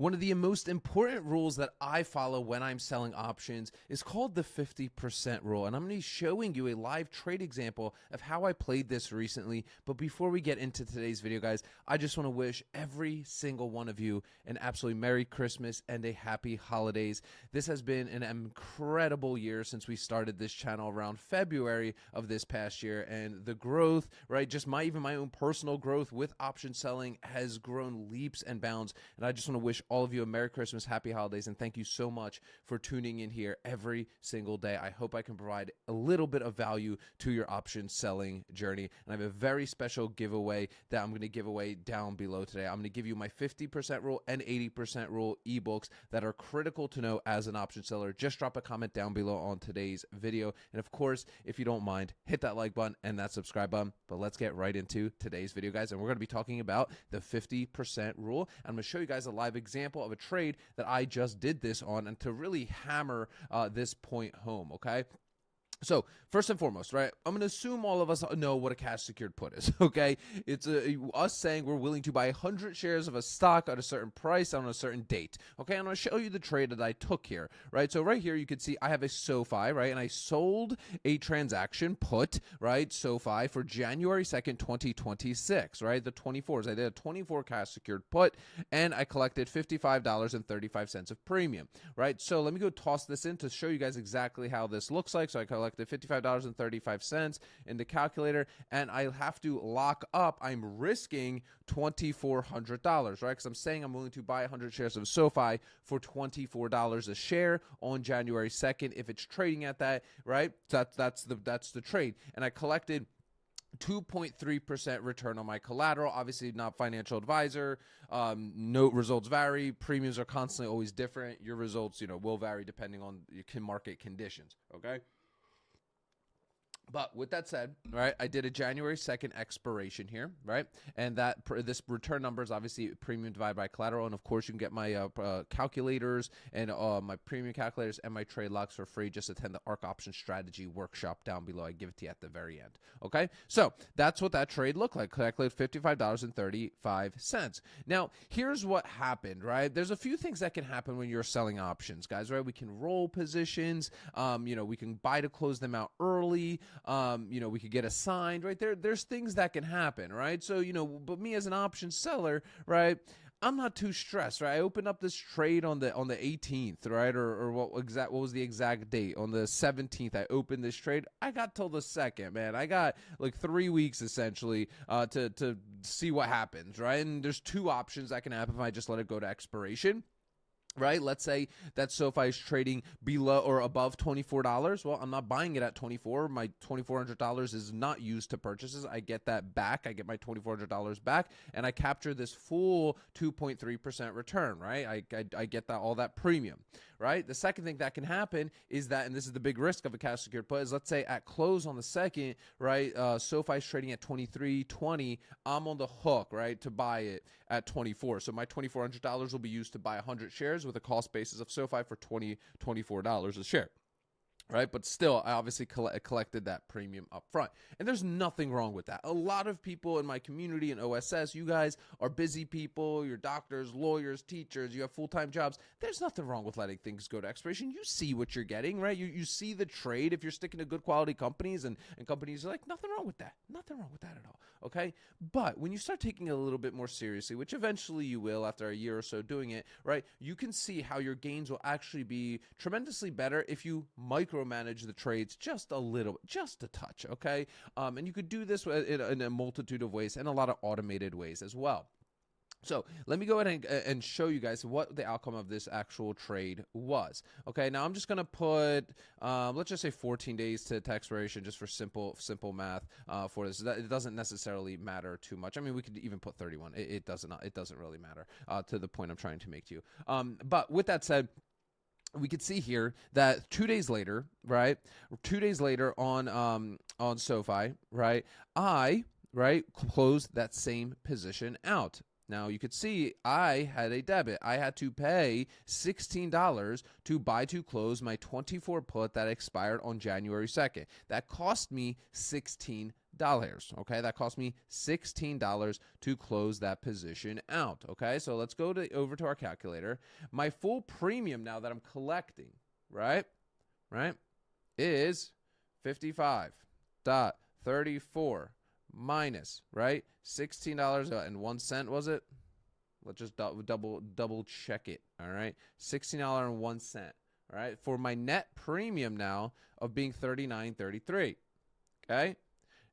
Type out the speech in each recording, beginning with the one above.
One of the most important rules that I follow when I'm selling options is called the 50% rule. And I'm going to be showing you a live trade example of how I played this recently. But before we get into today's video, guys, I just want to wish every single one of you an absolutely Merry Christmas and a Happy Holidays. This has been an incredible year since we started this channel around February of this past year. And the growth, right, just even my own personal growth with option selling has grown leaps and bounds. And I just want to wish all of you a Merry Christmas, Happy Holidays, and thank you so much for tuning in here every single day. I hope I can provide a little bit of value to your option selling journey. And I have a very special giveaway that I'm going to give away down below today. I'm going to give you my 50% rule and 80% rule ebooks that are critical to know as an option seller. Just drop a comment down below on today's video. And of course, if you don't mind, hit that like button and that subscribe button. But let's get right into today's video, guys. And we're going to be talking about the 50% rule. I'm going to show you guys a live example of a trade that I just did this on, and to really hammer this point home, okay? So first and foremost, right, I'm going to assume all of us know what a cash secured put is, okay? It's us saying we're willing to buy 100 shares of a stock at a certain price on a certain date, okay? I'm going to show you the trade that I took here, right? So right here, you can see I have a SoFi, right? And I sold a transaction put, right, SoFi for January 2nd, 2026, right? The 24s. I did a 24 cash secured put, and I collected $55.35 of premium, right? So let me go toss this in to show you guys exactly how this looks like. So I collected $55.35 in the calculator, and I have to lock up. I'm risking $2,400, right? Because I'm saying I'm willing to buy 100 shares of SoFi for $24 a share on January 2nd. If it's trading at that, right? That's the trade, and I collected 2.3% return on my collateral. Obviously not financial advisor. Note results vary. Premiums are constantly always different. Your results, will vary depending on your market conditions. Okay. But with that said, right, I did a January 2nd expiration here, right? And this return number is obviously premium divided by collateral. And of course, you can get my calculators and my premium calculators and my trade logs for free. Just attend the Ark Options Strategy workshop down below. I give it to you at the very end. Okay, so that's what that trade looked like. Calculated $55.35. Now, here's what happened, right? There's a few things that can happen when you're selling options, guys, right? We can roll positions. We can buy to close them out early. We could get assigned, right? There's things that can happen, right? So, but me as an option seller, right, I'm not too stressed, right? I opened up this trade on the 18th, right? Or what was the exact date? On the 17th, I opened this trade. I got till the 2nd, man. I got like 3 weeks essentially to see what happens, right? And there's two options that can happen if I just let it go to expiration. Right? Let's say that SoFi is trading below or above $24. Well, I'm not buying it at $24. My $2,400 is not used to purchases. I get that back. I get my $2,400 back, and I capture this full 2.3% return, right? I get all that premium, right? The second thing that can happen is that, and this is the big risk of a cash secured put, is let's say at close on the 2nd, right, SoFi is trading at $23.20. I'm on the hook, right, to buy it at $24. So my $2,400 will be used to buy 100 shares with a cost basis of SoFi for $24 a share. Right, but still, I obviously collected that premium up front. And there's nothing wrong with that. A lot of people in my community in OSS, you guys are busy people, you're doctors, lawyers, teachers, you have full-time jobs. There's nothing wrong with letting things go to expiration. You see what you're getting, right? You see the trade. If you're sticking to good quality companies and companies are like, nothing wrong with that. Nothing wrong with that at all, okay? But when you start taking it a little bit more seriously, which eventually you will after a year or so doing it, right, you can see how your gains will actually be tremendously better if you micromanage the trades just a little, just a touch, okay? And you could do this in a multitude of ways and a lot of automated ways as well. So let me go ahead and show you guys what the outcome of this actual trade was. Okay, now I'm just going to put, let's just say 14 days to expiration just for simple math for this. It doesn't necessarily matter too much. I mean, we could even put 31. It doesn't really matter to the point I'm trying to make to you. But with that said, we could see here that 2 days later, right? 2 days later on SoFi, right? I closed that same position out. Now you could see I had a debit. I had to pay $16 to buy to close my 24 put that expired on January 2nd. That cost me $16. Okay, that cost me $16 to close that position out. Okay, so let's go over to our calculator. My full premium now that I'm collecting, right, is 55.34 minus, right, $16.01, was it? Let's just double check it. All right, $16.01. All right, for my net premium now of being $39.33. Okay,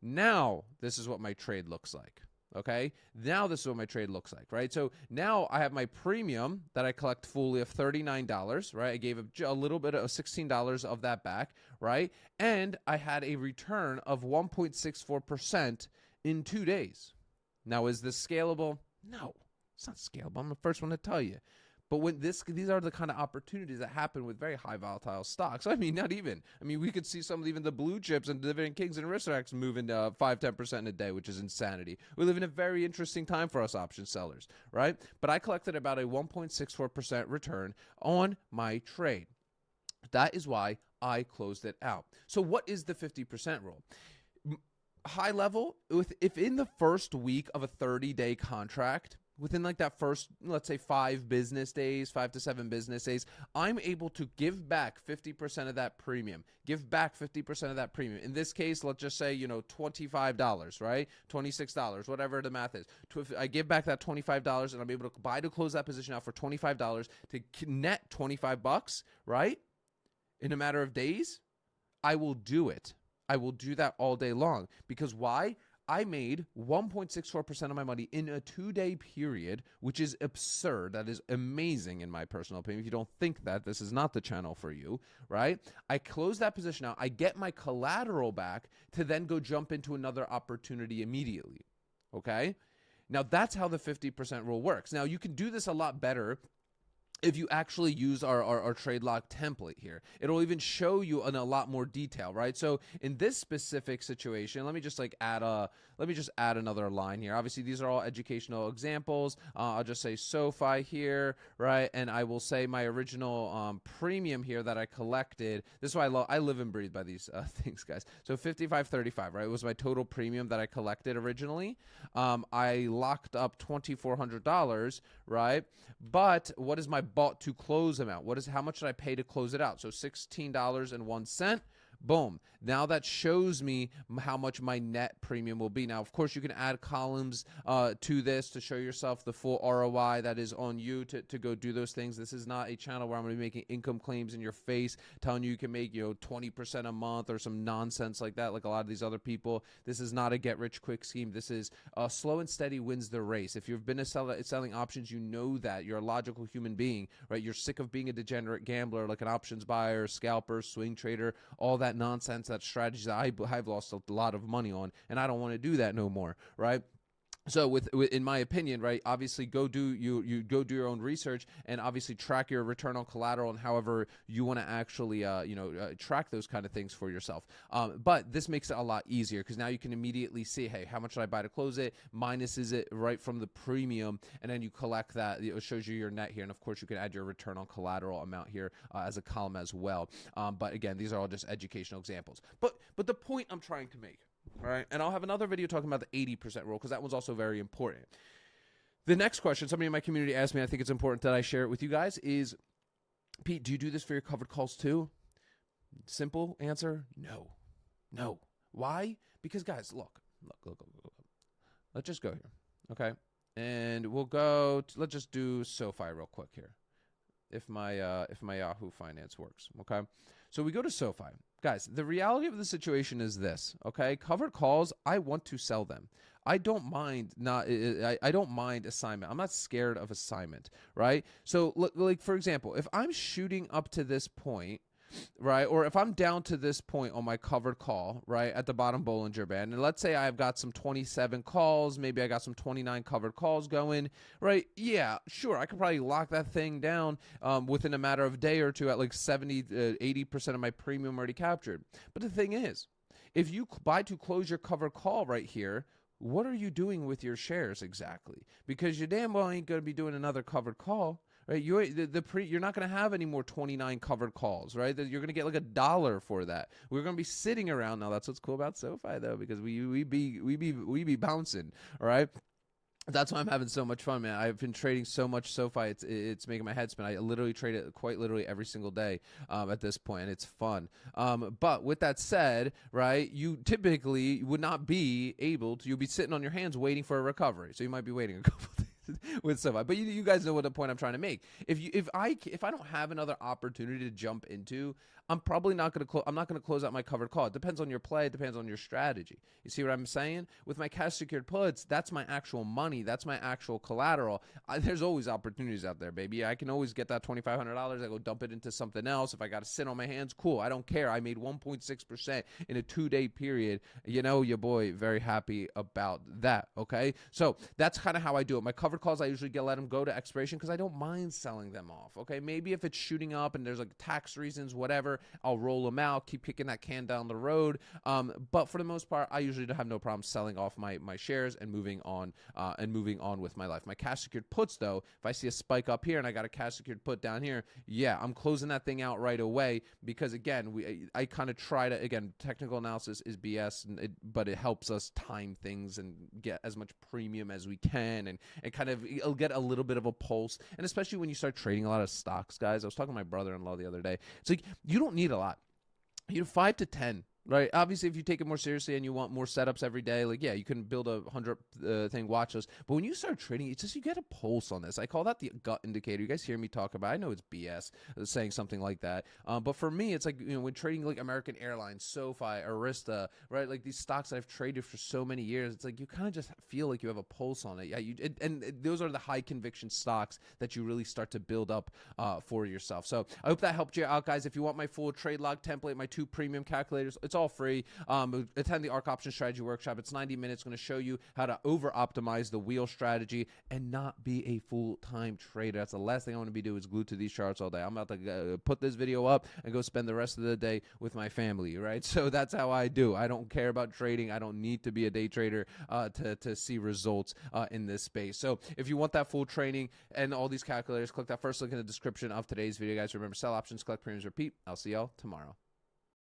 now this is what my trade looks like. Okay, now this is what my trade looks like, right? So now I have my premium that I collect fully of $39, right? I gave a little bit of $16 of that back, right? And I had a return of 1.64% in 2 days. Now, is this scalable? No, it's not scalable. I'm the first one to tell you. But when these are the kind of opportunities that happen with very high volatile stocks. I mean, not even. I mean, we could see some of even the blue chips and dividend kings and aristocrats moving 5-10% in a day, which is insanity. We live in a very interesting time for us option sellers, right? But I collected about a 1.64% return on my trade. That is why I closed it out. So what is the 50% rule? High level, if in the first week of a 30-day contract, within like that first, let's say 5 to 7 business days, I'm able to give back 50% of that premium. Give back 50% of that premium. In this case, let's just say, $25, right? $26, whatever the math is. I give back that $25 and I'm able to buy to close that position out for $25 to net $25, right? In a matter of days, I will do it. I will do that all day long. Because why? I made 1.64% of my money in a 2-day period, which is absurd. That is amazing in my personal opinion. If you don't think that, this is not the channel for you, right? I close that position out. I get my collateral back to then go jump into another opportunity immediately, okay? Now, that's how the 50% rule works. Now, you can do this a lot better if you actually use our trade lock template here. It'll even show you in a lot more detail, right? So in this specific situation, let me just add another line here. Obviously, these are all educational examples. I'll just say SoFi here, right? And I will say my original premium here that I collected. This is why I live and breathe by these things, guys. So 55.35, right? It was my total premium that I collected originally. I locked up $2,400, right? But what is my bought to close amount? How much did I pay to close it out? So $16.01. Boom. Now that shows me how much my net premium will be. Now, of course, you can add columns to this to show yourself the full ROI that is on you to go do those things. This is not a channel where I'm going to be making income claims in your face, telling you can make 20% a month or some nonsense like that, like a lot of these other people. This is not a get-rich-quick scheme. This is slow and steady wins the race. If you've been selling options, you know that. You're a logical human being, right? You're sick of being a degenerate gambler, like an options buyer, scalper, swing trader, all that nonsense, that strategy that I've lost a lot of money on, and I don't want to do that no more, right? So in my opinion, right, obviously go do your own research and obviously track your return on collateral and however you want to actually track those kind of things for yourself. But this makes it a lot easier because now you can immediately see, hey, how much did I buy to close it? Minuses it right from the premium, and then you collect that. It shows you your net here, and of course you can add your return on collateral amount here as a column as well. But again, these are all just educational examples. But the point I'm trying to make. All right, and I'll have another video talking about the 80% rule because that one's also very important. The next question somebody in my community asked me, I think it's important that I share it with you guys, is, Pete, do you do this for your covered calls too? Simple answer, no. No. Why? Because, guys, look. Let's just go here, okay? And we'll go, let's just do SoFi real quick here, if my Yahoo Finance works, okay? So we go to SoFi. Guys, the reality of the situation is this, okay? Covered calls, I want to sell them. I don't mind I don't mind assignment. I'm not scared of assignment, right? So, like for example, if I'm shooting up to this point, right, or if I'm down to this point on my covered call, right, at the bottom Bollinger Band, and let's say I've got some 27 calls, maybe I got some 29 covered calls going, right, yeah, sure, I could probably lock that thing down within a matter of a day or two at like 70, 80% of my premium already captured. But the thing is, if you buy to close your covered call right here, what are you doing with your shares exactly? Because you damn well ain't going to be doing another covered call, right? You're not going to have any more 29 covered calls, right? You're going to get like $1 for that. We're going to be sitting around. Now that's what's cool about SoFi though, because we be bouncing, all right? That's why I'm having so much fun, man. I've been trading so much SoFi, it's making my head spin. I literally trade it quite literally every single day at this point, and it's fun. But with that said, right, you typically would not be able to. You'll be sitting on your hands waiting for a recovery. So you might be waiting a couple days with SoFi. But you guys know what the point I'm trying to make. If I don't have another opportunity to jump into, I'm probably not going to I'm not going to close out my covered call. It depends on your play. It depends on your strategy. You see what I'm saying? With my cash secured puts, that's my actual money. That's my actual collateral. There's always opportunities out there, baby. I can always get that $2,500. I go dump it into something else. If I got to sit on my hands, cool. I don't care. I made 1.6% in a 2-day period. You know, your boy, very happy about that, okay? So that's kind of how I do it. My covered calls, I usually let them go to expiration because I don't mind selling them off, okay? Maybe if it's shooting up and there's like tax reasons, whatever, I'll roll them out, keep kicking that can down the road. But for the most part, I usually have no problem selling off my shares and moving on with my life. My cash secured puts, though, if I see a spike up here and I got a cash secured put down here, yeah, I'm closing that thing out right away because, again, I kind of try to, again, technical analysis is BS, but it helps us time things and get as much premium as we can and kind of it'll get a little bit of a pulse. And especially when you start trading a lot of stocks, guys. I was talking to my brother-in-law the other day. It's like you don't need a lot. You know, 5 to 10. Right. Obviously, if you take it more seriously and you want more setups every day, like, yeah, you can build a 100 thing watch list. But when you start trading, it's just you get a pulse on this. I call that the gut indicator. You guys hear me talk about it. I know it's BS saying something like that. But for me, it's like, you know, when trading like American Airlines, SoFi, Arista, right, like these stocks that I've traded for so many years, it's like you kind of just feel like you have a pulse on it. Yeah, and those are the high conviction stocks that you really start to build up for yourself. So I hope that helped you out, guys. If you want my full trade log template, my 2 premium calculators, it's all free. Attend the Ark Options Strategy workshop. It's 90 minutes. Going to show you how to over optimize the wheel strategy and not be a full-time trader. That's the last thing I want to be doing is glued to these charts all day. I'm about to put this video up and go spend the rest of the day with my family, right? So that's how I do. I don't care about trading. I don't need to be a day trader to see results in this space. So if you want that full training and all these calculators, click that first link in the description of today's video, guys. Remember, sell options, collect premiums, repeat. I'll see y'all tomorrow.